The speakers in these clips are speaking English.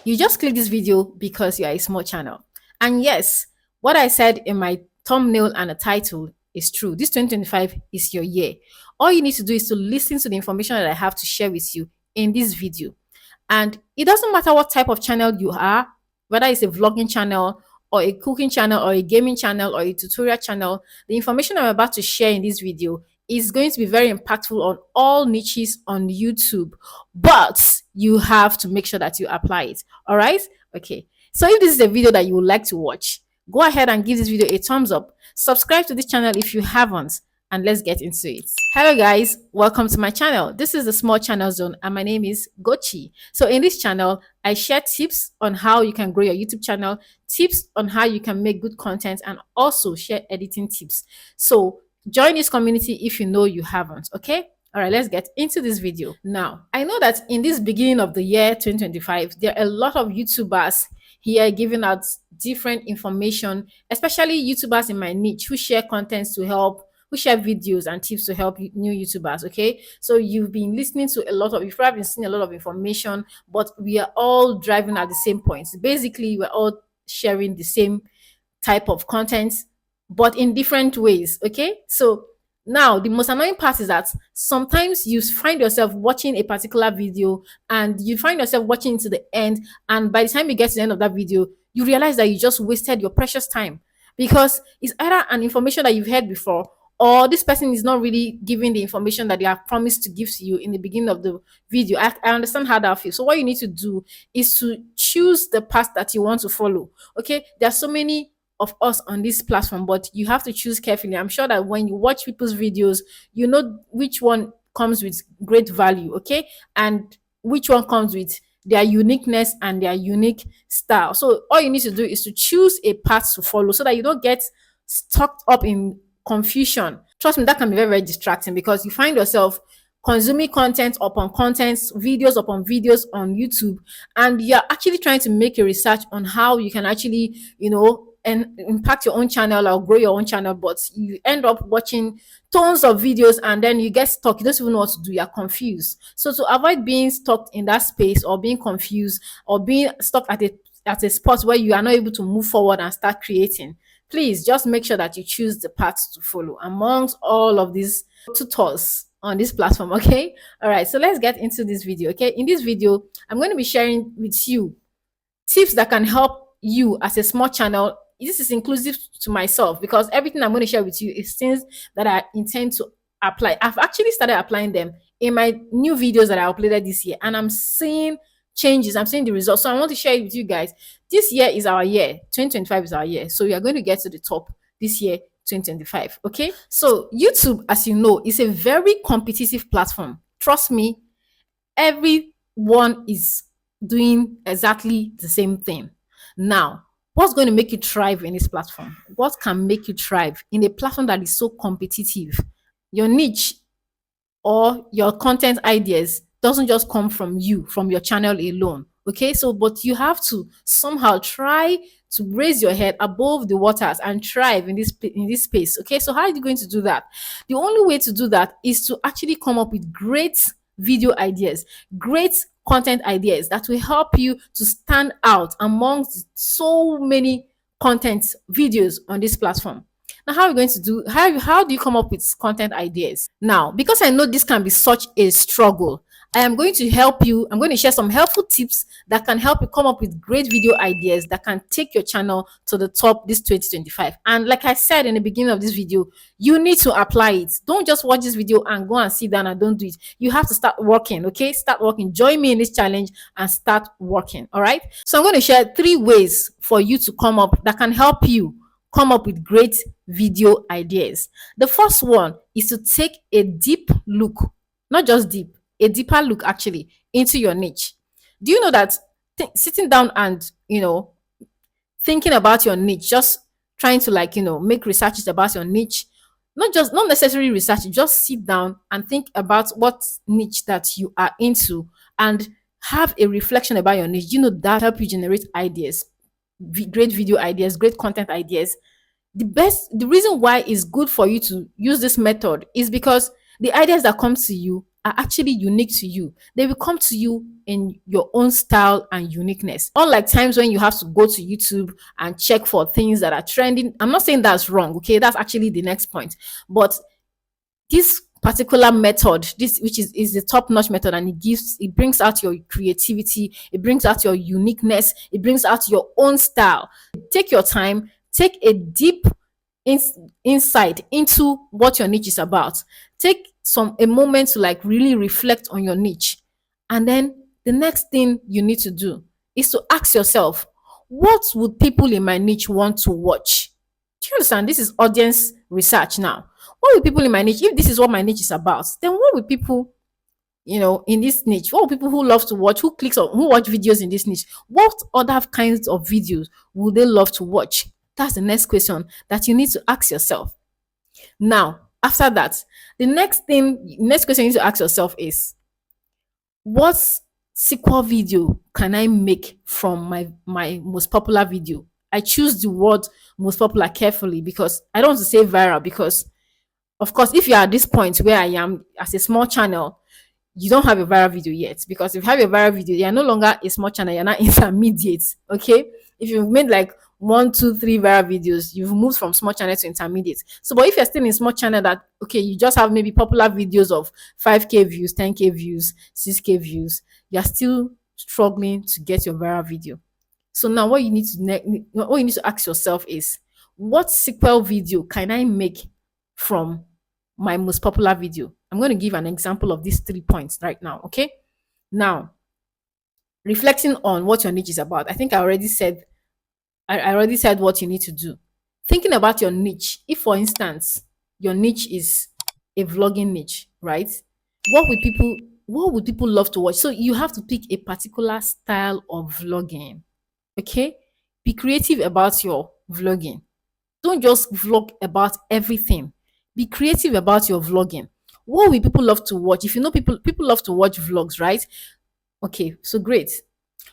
You just click this video because you are a small channel. And yes, what I said in my thumbnail and the title is true. This 2025 is your year. All you need to do is to listen to the information that I have to share with you in this video. And it doesn't matter what type of channel you are, whether it's a vlogging channel or a cooking channel or a gaming channel or a tutorial channel, the information I'm about to share in this video is going to be very impactful on all niches on YouTube. But you have to make sure that you apply it. All right? Okay. So if this is a video that you would like to watch, go ahead and give this video a thumbs up. Subscribe to this channel if you haven't, and let's get into it. Hello guys, welcome to my channel. This is the Small Channel Zone and my name is Gochi. So in this channel, I share tips on how you can grow your YouTube channel, tips on how you can make good content, and also share editing tips. So join this community if you know you haven't, okay? All right, let's get into this video. Now, I know that in this beginning of the year 2025, there are a lot of YouTubers here giving out different information, especially YouTubers in my niche who share contents to help, who share videos and tips to help new YouTubers. Okay, so you've been listening to a lot of, you've probably seen a lot of information, but we are all driving at the same points. Basically, we're all sharing the same type of content, but in different ways. Okay, so now the most annoying part is that sometimes you find yourself watching a particular video and you find yourself watching to the end, and by the time you get to the end of that video, you realize that you just wasted your precious time because it's either an information that you've heard before, or this person is not really giving the information that they have promised to give to you in the beginning of the video. I understand how that feels. So what you need to do is to choose the path that you want to follow. Okay, there are so many of us on this platform, but you have to choose carefully. I'm sure that when you watch people's videos, you know which one comes with great value, okay, and which one comes with their uniqueness and their unique style. So all you need to do is to choose a path to follow so that you don't get stuck up in confusion. Trust me, that can be very, very distracting because you find yourself consuming content upon content, videos upon videos on YouTube, and you're actually trying to make a research on how you can actually, and impact your own channel or grow your own channel, but you end up watching tons of videos and then you get stuck. You don't even know what to do. You're confused. So to avoid being stuck in that space or being confused or being stuck at a spot where you are not able to move forward and start creating, please just make sure that you choose the path to follow amongst all of these tutors on this platform. Okay, all right, so let's get into this video. Okay, in this video I'm going to be sharing with you tips that can help you as a small channel. This is inclusive to myself because everything I'm going to share with you is things that I intend to apply. I've actually started applying them in my new videos that I uploaded this year, and I'm seeing changes. I'm seeing the results. So I want to share it with you guys. This year is our year. 2025 is our year. So we are going to get to the top this year, 2025. Okay. So YouTube, as you know, is a very competitive platform. Trust me, everyone is doing exactly the same thing. Now, what's going to make you thrive in this platform? What can make you thrive in a platform that is so competitive? Your niche or your content ideas doesn't just come from you, from your channel alone. Okay, so but you have to somehow try to raise your head above the waters and thrive in this space. Okay, so how are you going to do that? The only way to do that is to actually come up with great video ideas, great content ideas that will help you to stand out amongst so many content videos on this platform. Now, how are we going to do, how do you come up with content ideas? Now, because I know this can be such a struggle, I am going to help you. I'm going to share some helpful tips that can help you come up with great video ideas that can take your channel to the top this 2025. And like I said in the beginning of this video, you need to apply it. Don't just watch this video and go and sit down and don't do it. You have to start working, okay? Start working. Join me in this challenge and start working, all right? So I'm going to share 3 ways for you to come up that can help you come up with great video ideas. The first one is to take a deep look, not just deep, a deeper look actually into your niche. Do you know that sitting down and, thinking about your niche, just trying to make researches about your niche, not necessarily research, just sit down and think about what niche that you are into and have a reflection about your niche. That help you generate ideas, great video ideas, great content ideas. The reason why it's good for you to use this method is because the ideas that come to you are actually unique to you. They will come to you in your own style and uniqueness. Unlike times when you have to go to YouTube and check for things that are trending. I'm not saying that's wrong, okay? That's actually the next point. But this particular method, this which is the top-notch method, and it brings out your creativity, it brings out your uniqueness, it brings out your own style. Take your time, take a deep insight into what your niche is about. Take a moment to like really reflect on your niche. And then the next thing you need to do is to ask yourself, what would people in my niche want to watch? Do you understand? This is audience research now. What will people in my niche, if this is what my niche is about, then what will people, in this niche, what will people who love to watch, who watch videos in this niche, what other kinds of videos would they love to watch? That's the next question that you need to ask yourself. Now, after that, the next question you need to ask yourself is, what sequel video can I make from my most popular video? I choose the word most popular carefully because I don't want to say viral, because of course, if you are at this point where I am as a small channel, you don't have a viral video yet, because if you have a viral video, you're no longer a small channel, you're not intermediate. Okay, if you've made like 1 2 3 viral videos, you've moved from small channel to intermediate. So but if you're still in small channel, that okay, you just have maybe popular videos of 5k views, 10k views, 6k views, you're still struggling to get your viral video. So now what you need to ask yourself is, what sequel video can I make from my most popular video? I'm going to give an example of these 3 points right now. Okay. Now, reflecting on what your niche is about, I think I already said what you need to do. Thinking about your niche. If, for instance, your niche is a vlogging niche, right? What would people love to watch? So you have to pick a particular style of vlogging. Okay? Be creative about your vlogging. Don't just vlog about everything. Be creative about your vlogging. What will people love to watch? If you know people love to watch vlogs, right? Okay, so great.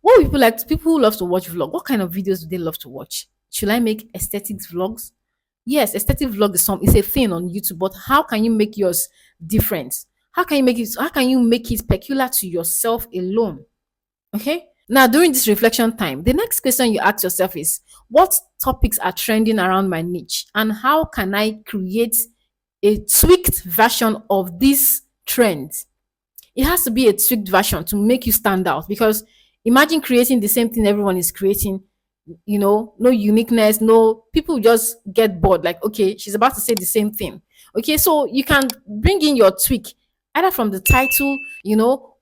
What will people who love to watch vlog? What kind of videos do they love to watch? Should I make aesthetics vlogs? Yes, aesthetic vlog is a thing on YouTube, but how can you make yours different? How can you make it peculiar to yourself alone? Okay. Now, during this reflection time, the next question you ask yourself is, what topics are trending around my niche? And how can I create a tweaked version of this trend? It has to be a tweaked version to make you stand out, because imagine creating the same thing everyone is creating, no uniqueness, no, people just get bored, like, okay, she's about to say the same thing. Okay, so you can bring in your tweak, either from the title,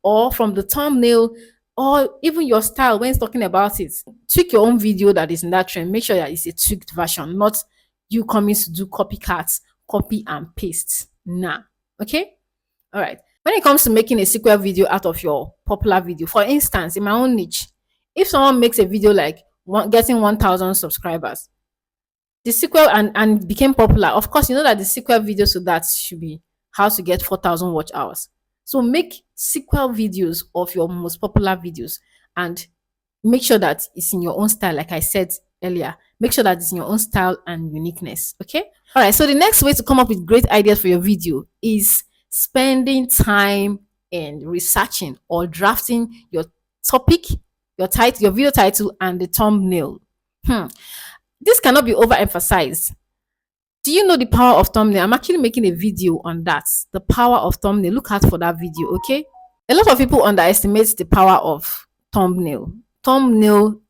or from the thumbnail, or even your style when it's talking about it. Tweak your own video that is in that trend. Make sure that it's a tweaked version, not you coming to do copycats, copy and paste. Nah. Okay. All right. When it comes to making a sequel video out of your popular video, for instance, in my own niche, if someone makes a video like getting 1,000 subscribers, the sequel and became popular, of course, you know that the sequel video to that should be how to get 4,000 watch hours. So make sequel videos of your most popular videos, and make sure that it's in your own style. Like I said earlier, make sure that it's in your own style and uniqueness. Okay. All right. So the next way to come up with great ideas for your video is spending time in researching or drafting your topic, your title, your video title, and the thumbnail. This cannot be overemphasized. Do you know the power of thumbnail? I'm actually making a video on that. The power of thumbnail. Look out for that video, okay? A lot of people underestimate the power of thumbnail. Thumbnail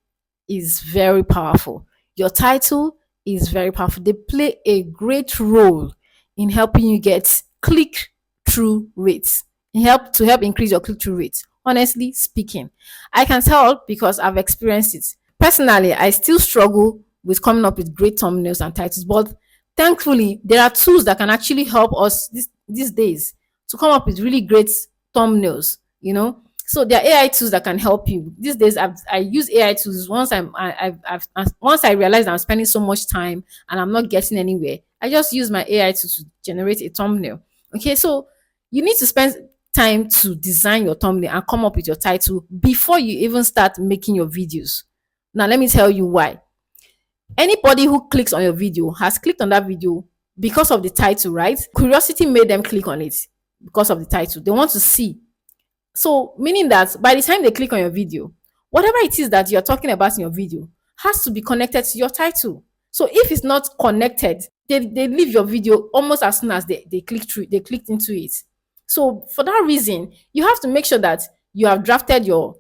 is very powerful. Your title is very powerful. They play a great role in helping you get click-through rates. Help increase your click-through rates. Honestly speaking, I can tell because I've experienced it. Personally, I still struggle with coming up with great thumbnails and titles, but thankfully, there are tools that can actually help us these days to come up with really great thumbnails. So there are AI tools that can help you. These days, I use AI tools once I realize I'm spending so much time and I'm not getting anywhere. I just use my AI tool to generate a thumbnail. Okay, so you need to spend time to design your thumbnail and come up with your title before you even start making your videos. Now, let me tell you why. Anybody who clicks on your video has clicked on that video because of the title, right? Curiosity made them click on it. because of the title. They want to see. So, meaning that by the time they click on your video, whatever it is that you're talking about in your video has to be connected to your title. So, if it's not connected, they leave your video almost as soon as they clicked into it. So, for that reason, you have to make sure that you have drafted your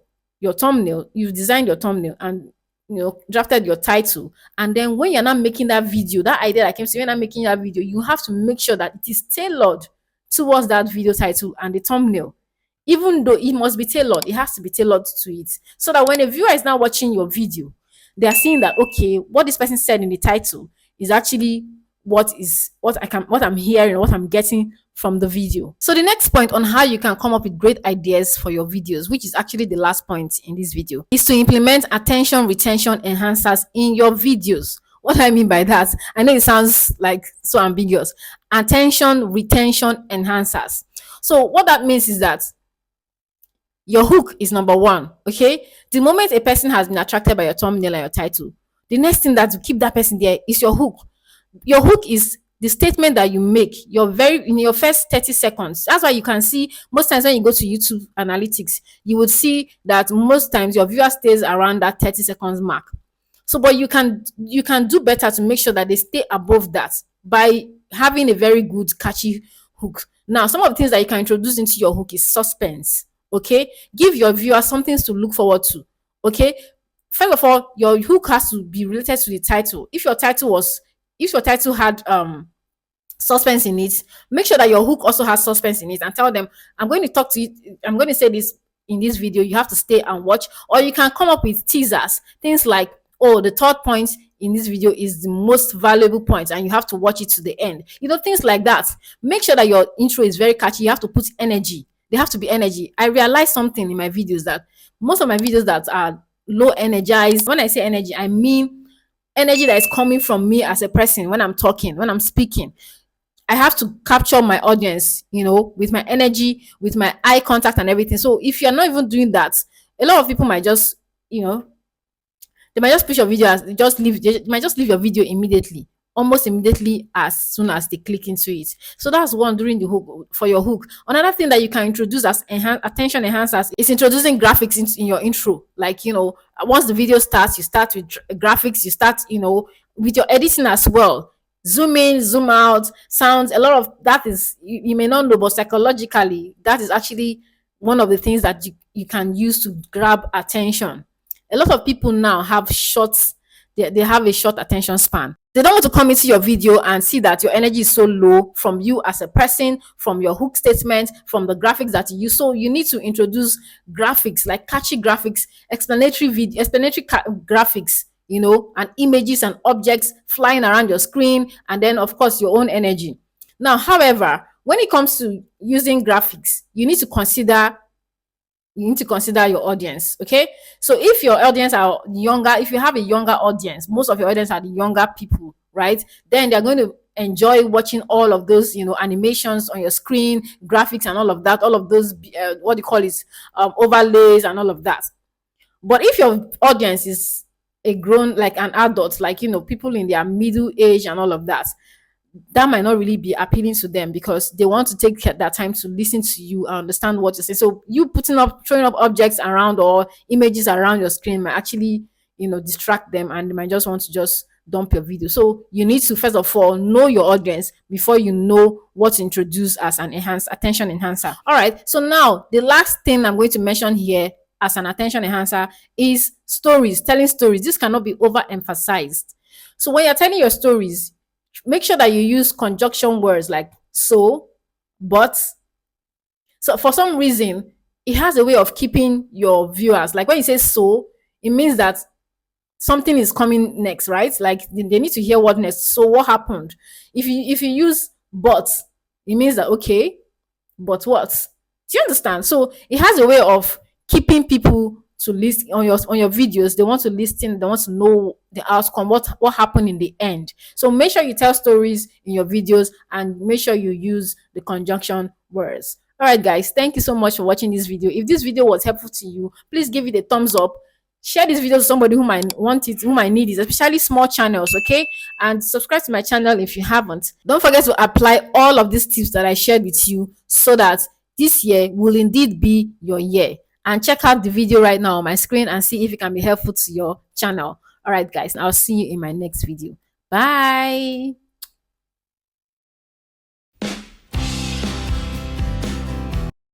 thumbnail, you've designed your thumbnail, and drafted your title. And then when you're not making that video, that idea that came to you, when you're not making that video, you have to make sure that it is tailored towards that video title and the thumbnail. Even though it must be tailored, it has to be tailored to it, so that when a viewer is now watching your video, they are seeing that, okay, what this person said in the title is actually what I'm hearing, what I'm getting from the video. So the next point on how you can come up with great ideas for your videos, which is actually the last point in this video, is to implement attention retention enhancers in your videos. What I mean by that, I know it sounds like so ambiguous. Attention retention enhancers. So what that means is that your hook is number one. Okay, the moment a person has been attracted by your thumbnail and your title, the next thing that will keep that person there is your hook. Your hook is the statement that you make in your first 30 seconds. That's why you can see most times when you go to YouTube analytics, you would see that most times your viewer stays around that 30 seconds mark. So, but you can do better to make sure that they stay above that by having a very good catchy hook. Now, some of the things that you can introduce into your hook is suspense. Okay, give your viewers something to look forward to. Okay, first of all, your hook has to be related to the title. If your title had suspense in it, make sure that your hook also has suspense in it, and tell them, I'm going to talk to you, I'm going to say this in this video, you have to stay and watch. Or you can come up with teasers, things like, oh, the third point in this video is the most valuable point and you have to watch it to the end, things like that. Make sure that your intro is very catchy. You have to put energy. They have to be energy. I realized something in my videos, that most of my videos that are low energized, when I say energy, I mean energy that is coming from me as a person. When I'm talking, when I'm speaking, I have to capture my audience, with my energy, with my eye contact and everything. So if you're not even doing that, a lot of people might just, they might just push your video, they might just leave your video immediately, almost immediately as soon as they click into it. So that's one during the hook, for your hook. Another thing that you can introduce as attention enhancers is introducing graphics in your intro. Like, once the video starts, you start with graphics, you start, with your editing as well. Zoom in, zoom out, sounds, a lot of that is, you may not know, but psychologically, that is actually one of the things that you can use to grab attention. A lot of people now have they have a short attention span. They don't want to come into your video and see that your energy is so low from you as a person, from your hook statement, from the graphics that you use. So you need to introduce graphics, like catchy graphics, explanatory graphics, and images and objects flying around your screen, and then of course your own energy. Now, however, when it comes to using graphics, you need to consider your audience. Okay, so if your audience are younger, if you have a younger audience, most of your audience are the younger people, right? Then they're going to enjoy watching all of those animations on your screen, graphics and all of that, all of those what do you call it, overlays and all of that. But if your audience is a grown, like an adult, like people in their middle age and all of that, that might not really be appealing to them, because they want to take that time to listen to you and understand what you say. So you throwing up objects around or images around your screen might actually, distract them, and they might just want to just dump your video. So you need to first of all know your audience before you know what to introduce as an attention enhancer. All right. So now the last thing I'm going to mention here as an attention enhancer is stories, telling stories. This cannot be overemphasized. So when you're telling your stories, make sure that you use conjunction words like so, but. So for some reason, it has a way of keeping your viewers. Like when you say so, it means that something is coming next, right? Like they need to hear what next. So what happened? If you use but, it means that, okay, but what? Do you understand? So it has a way of keeping people to listen on your videos. They want to listen, they want to know the outcome, what happened in the end. So make sure you tell stories in your videos, and make sure you use the conjunction words. All right, guys, thank you so much for watching this video. If this video was helpful to you, please give it a thumbs up, Share this video to somebody who might want it, who might need it, especially small channels, okay? And subscribe to my channel if you haven't. Don't forget to apply all of these tips that I shared with you so that this year will indeed be your year. And check out the video right now on my screen and see if it can be helpful to your channel. All right, guys, I'll see you in my next video. Bye.